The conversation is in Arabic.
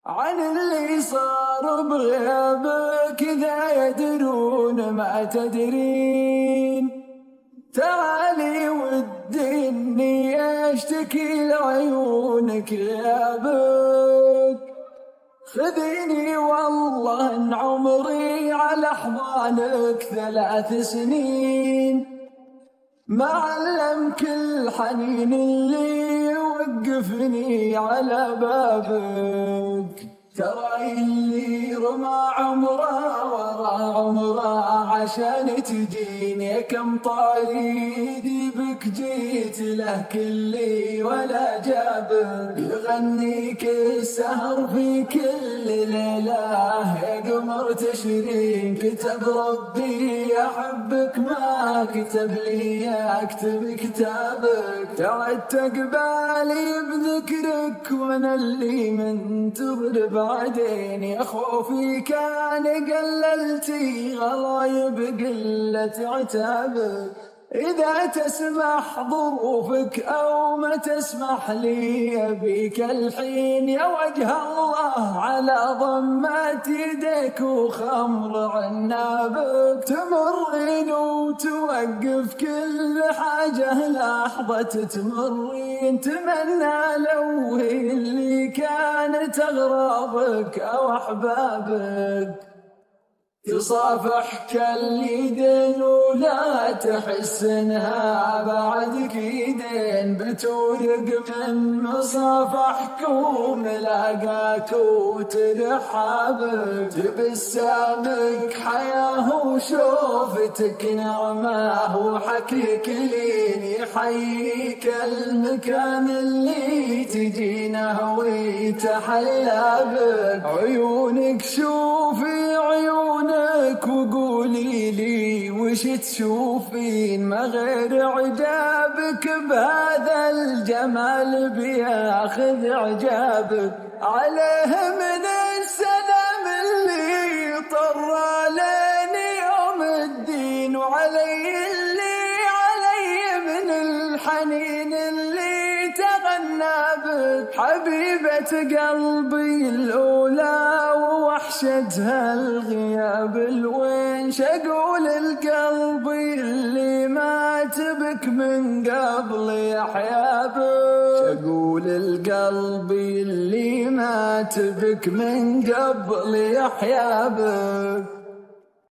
عن اللي صار بغيابك إذا يدرون ما تدرين. تعالي ودي إني أشتكي لعيونك غيابك، خذيني والله إن عمري على أحضانك 3 سنين. ما علمك الحنين اللي يوقفني على بابك، ترى اللي رمى عمره ورا عمره عشان تجيني. كم طريدي بك جيت له كلي ولا جابك، يغنيك السهر في كل ليله يا قمر تشرين. كتب ربي احبك ما كتب لي اكتب كتابك، تعدت قبالي بذكرك وانا اللي منتظر بعدين. يا خوفي كان قللتي غلايب قلة عتابك، إذا تسمح ظروفك أو ما تسمح لي أبيك الحين. يا وجه الله على ضمات يديك وخمر عنابك، تمرين وتوقف كل حاجة لحظة تمرين. تمنى لو هي اللي كانت أغرابك أو أحبابك، تصافحك اليدين ولا تحس انها بعدك ايدين. بتورق من مصافحك وملاقاك وترحابك، تبسامك حياه وشوفتك نعمه وحكيك لين. يحييك المكان اللي تجينه ويتحلى بك، عيونك شوفي عيونك وقولي لي وش تشوفين. ما غير عجابك بهذا الجمال بياخذ اعجابك، عليه من السلام اللي طر لين يوم الدين، وعلي اللي علي من الحنين اللي تغنى بك. حبيبة قلبي الأولى ووحشتها الغياب الوين، شقول القلب اللي مات بك من قبل يحيا بك. شقول القلب اللي مات بك من قبل يحيا بك.